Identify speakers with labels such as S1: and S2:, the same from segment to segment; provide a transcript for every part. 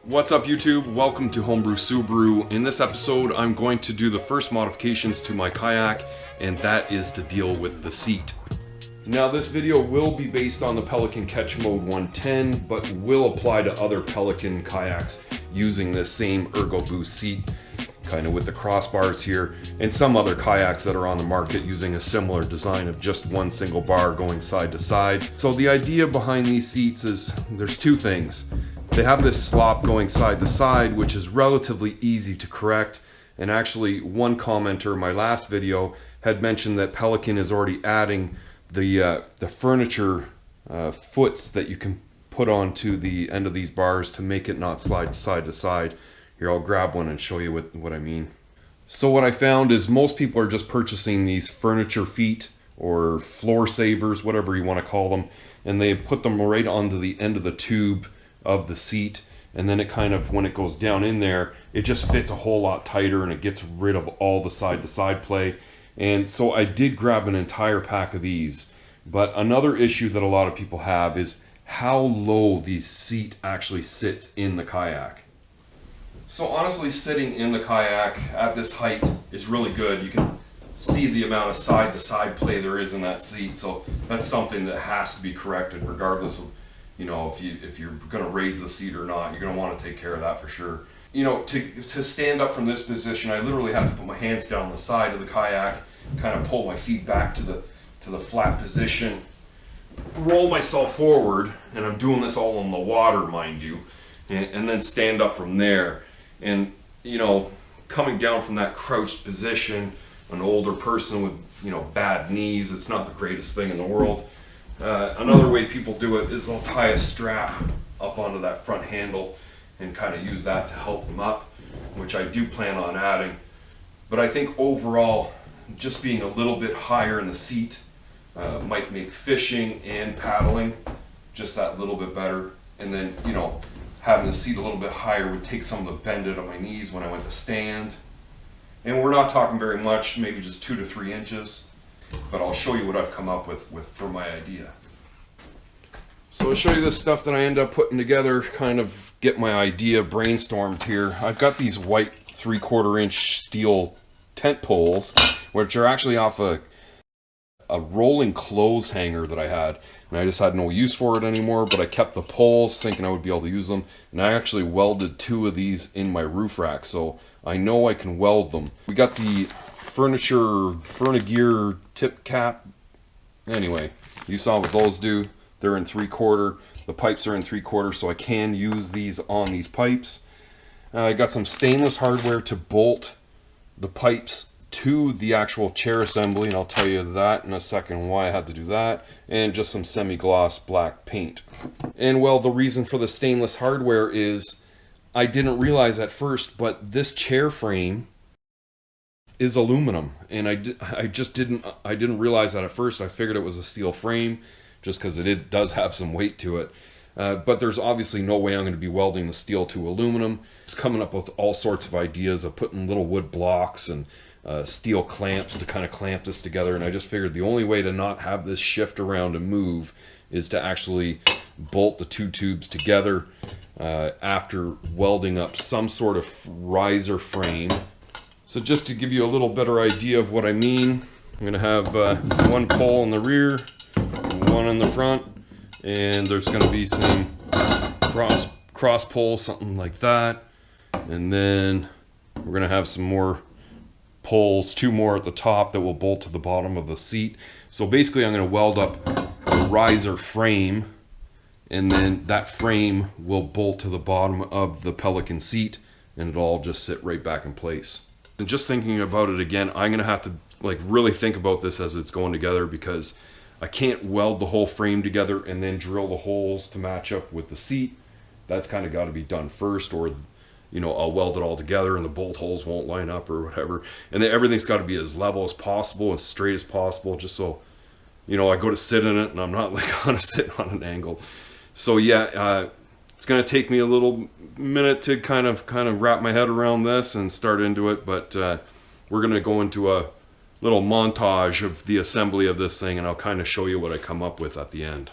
S1: What's up YouTube? Welcome to Homebrew Subaru. In this episode I'm going to do the first modifications to my kayak, and that is to deal with the seat. Now this video will be based on the Pelican Catch Mode 110, but will apply to other Pelican kayaks using this same Ergo Boost seat, kind of with the crossbars here, and some other kayaks that are on the market using a similar design of just one single bar going side to side. So the idea behind these seats is there's two things. They have this slop going side to side, which is relatively easy to correct. And actually, one commenter in my last video had mentioned that Pelican is already adding the furniture foots that you can put onto the end of these bars to make it not slide side to side. Here, I'll grab one and show you what I mean. So what I found is most people are just purchasing these furniture feet or floor savers, whatever you want to call them, and they put them right onto the end of the tube of the seat, and then it kind of, when it goes down in there, it just fits a whole lot tighter and it gets rid of all the side to side play. And so I did grab an entire pack of these. But another issue that a lot of people have is how low the seat actually sits in the kayak. So honestly, sitting in the kayak at this height is really good. You can see the amount of side to side play there is in that seat, so that's something that has to be corrected regardless of, you know, if you're going to raise the seat or not. You're going to want to take care of that for sure. You know, to stand up from this position, I literally have to put my hands down the side of the kayak, kind of pull my feet back to the flat position, roll myself forward, and I'm doing this all in the water, mind you, and then stand up from there. And you know, coming down from that crouched position, an older person with, you know, bad knees, it's not the greatest thing in the world. Another way people do it is they'll tie a strap up onto that front handle and kind of use that to help them up, which I do plan on adding. But I think overall, just being a little bit higher in the seat might make fishing and paddling just that little bit better. And then, you know, having the seat a little bit higher would take some of the bend out of my knees when I went to stand. And we're not talking very much, maybe just 2 to 3 inches. But I'll show you what I've come up with for my idea. So I'll show you the stuff that I end up putting together, kind of get my idea brainstormed here. I've got these white 3/4 inch steel tent poles, which are actually off a rolling clothes hanger that I had. And I just had no use for it anymore, but I kept the poles thinking I would be able to use them. And I actually welded 2 of these in my roof rack, so I know I can weld them. We got the Furnigear tip cap. Anyway, you saw what those do. They're in 3/4. The pipes are in 3/4, so I can use these on these pipes. I got some stainless hardware to bolt the pipes to the actual chair assembly, and I'll tell you that in a second why I had to do that, and just some semi-gloss black paint. And well, the reason for the stainless hardware is I didn't realize at first, but this chair frame is aluminum, and I didn't realize that at first. I figured it was a steel frame just because it does have some weight to it, but there's obviously no way I'm going to be welding the steel to aluminum. Just coming up with all sorts of ideas of putting little wood blocks and steel clamps to kind of clamp this together, and I just figured the only way to not have this shift around and move is to actually bolt the 2 tubes together after welding up some sort of riser frame. So just to give you a little better idea of what I mean, I'm going to have 1 pole in the rear, 1 in the front, and there's going to be some cross poles, something like that. And then we're going to have some more poles, 2 more at the top that will bolt to the bottom of the seat. So basically I'm going to weld up a riser frame, and then that frame will bolt to the bottom of the Pelican seat, and it'll all just sit right back in place. And just thinking about it again, I'm gonna have to like really think about this as it's going together, because I can't weld the whole frame together and then drill the holes to match up with the seat. That's kind of got to be done first, or you know, I'll weld it all together and the bolt holes won't line up or whatever. And then everything's got to be as level as possible, as straight as possible, just so, you know, I go to sit in it and I'm not like on a sit on an angle. So yeah, it's going to take me a little minute to kind of wrap my head around this and start into it, but we're going to go into a little montage of the assembly of this thing, and I'll kind of show you what I come up with at the end.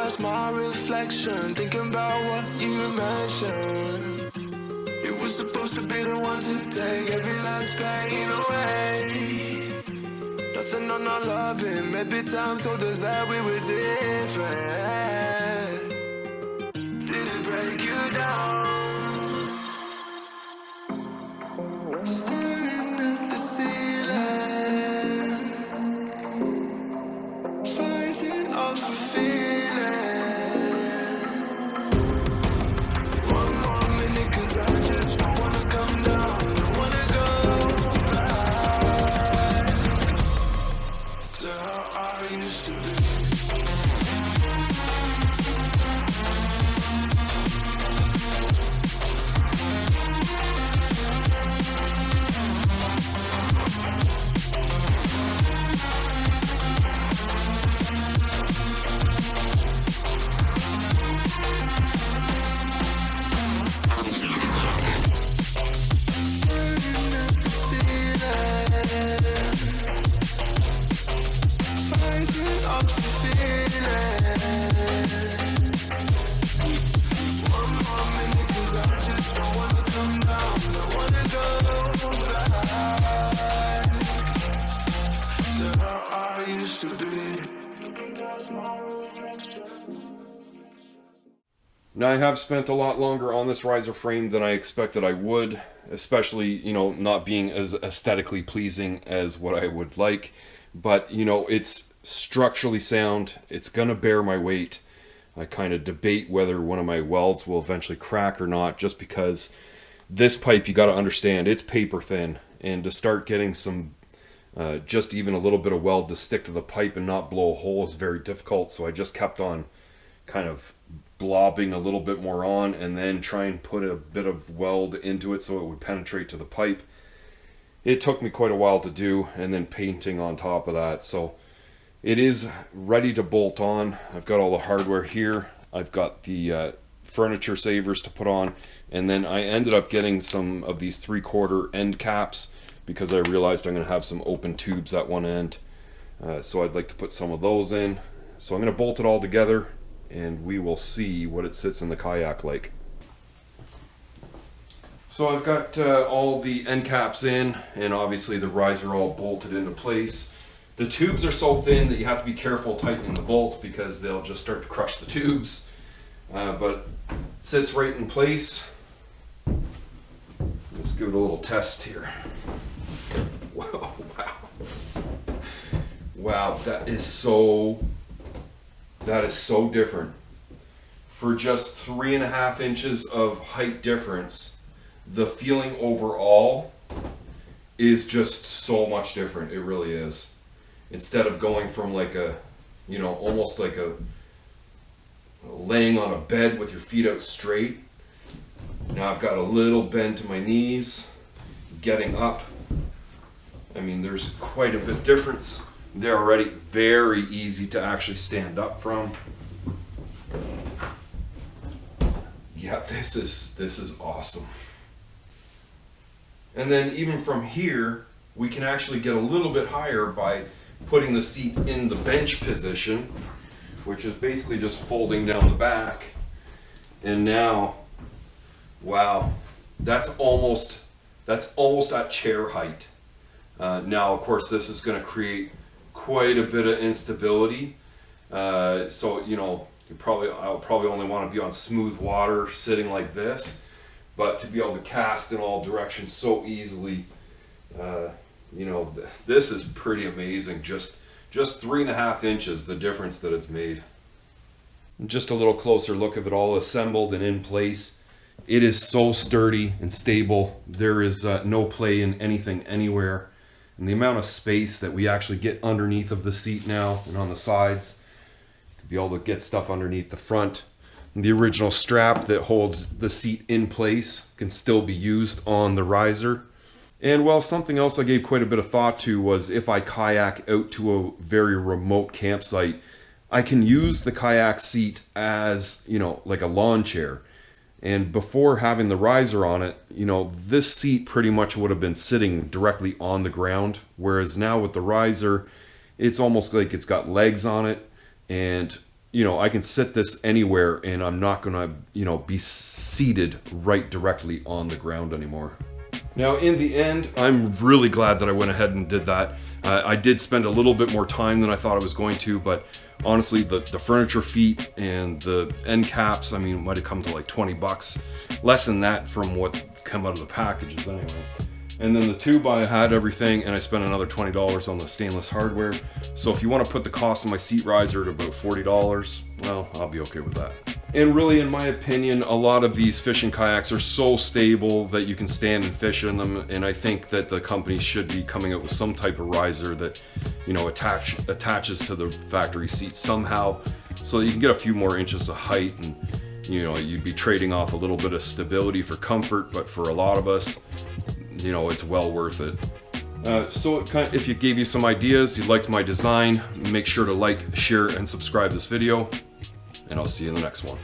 S2: lost my reflection, thinking about what you mentioned. It was supposed to be the one to take every last pain away. Nothing on our loving, maybe time told us that we were different. Did it break you down? Staring at the ceiling, fighting off a feeling. One more minute, cause I just don't wanna come down. Don't wanna go back to how I used to be.
S1: Now I have spent a lot longer on this riser frame than I expected I would, especially, you know, not being as aesthetically pleasing as what I would like. But, you know, it's structurally sound. It's gonna bear my weight. I kind of debate whether one of my welds will eventually crack or not, just because this pipe, you got to understand, it's paper thin, and to start getting some just even a little bit of weld to stick to the pipe and not blow a hole is very difficult. So I just kept on kind of blobbing a little bit more on, and then try and put a bit of weld into it so it would penetrate to the pipe. It took me quite a while to do, and then painting on top of that. So it is ready to bolt on. I've got all the hardware here. I've got the furniture savers to put on, and then I ended up getting some of these 3/4 end caps because I realized I'm going to have some open tubes at one end. So I'd like to put some of those in. So I'm going to bolt it all together, and we will see what it sits in the kayak like. So I've got all the end caps in, and obviously the riser all bolted into place. The tubes are so thin that you have to be careful tightening the bolts because they'll just start to crush the tubes. But it sits right in place. Let's give it a little test here. Whoa, wow. Wow, that is so different. For just 3.5 inches of height difference, the feeling overall is just so much different. It really is. Instead of going from like a, you know, almost like a laying on a bed with your feet out straight. Now I've got a little bend to my knees, getting up. I mean, there's quite a bit difference. They're already very easy to actually stand up from. Yeah, this is awesome. And then even from here, we can actually get a little bit higher by putting the seat in the bench position, which is basically just folding down the back. And now, wow, that's almost at chair height. Now, of course, this is going to create quite a bit of instability. So, you know, I'll probably only want to be on smooth water sitting like this. But to be able to cast in all directions so easily, you know, this is pretty amazing. Just 3.5 inches, the difference that it's made. Just a little closer look of it all assembled and in place. It is so sturdy and stable. There is no play in anything anywhere. And the amount of space that we actually get underneath of the seat now and on the sides, to be able to get stuff underneath the front. The original strap that holds the seat in place can still be used on the riser. And well, something else I gave quite a bit of thought to was if I kayak out to a very remote campsite, I can use the kayak seat as, you know, like a lawn chair. And before having the riser on it, you know, this seat pretty much would have been sitting directly on the ground. Whereas now with the riser, it's almost like it's got legs on it. And you know, I can sit this anywhere and I'm not gonna, you know, be seated right directly on the ground anymore. Now, in the end, I'm really glad that I went ahead and did that. I did spend a little bit more time than I thought I was going to, but honestly, the furniture feet and the end caps, I mean, it might have come to like 20 bucks. Less than that from what come out of the packages anyway. And then the tube, I had everything, and I spent another $20 on the stainless hardware. So if you want to put the cost of my seat riser to about $40, well, I'll be okay with that. And really, in my opinion, a lot of these fishing kayaks are so stable that you can stand and fish in them. And I think that the company should be coming out with some type of riser that, you know, attaches to the factory seat somehow, so that you can get a few more inches of height. And, you know, you'd be trading off a little bit of stability for comfort, but for a lot of us, you know, it's well worth it. So if it gave you some ideas, you liked my design, make sure to like, share, and subscribe this video, and I'll see you in the next one.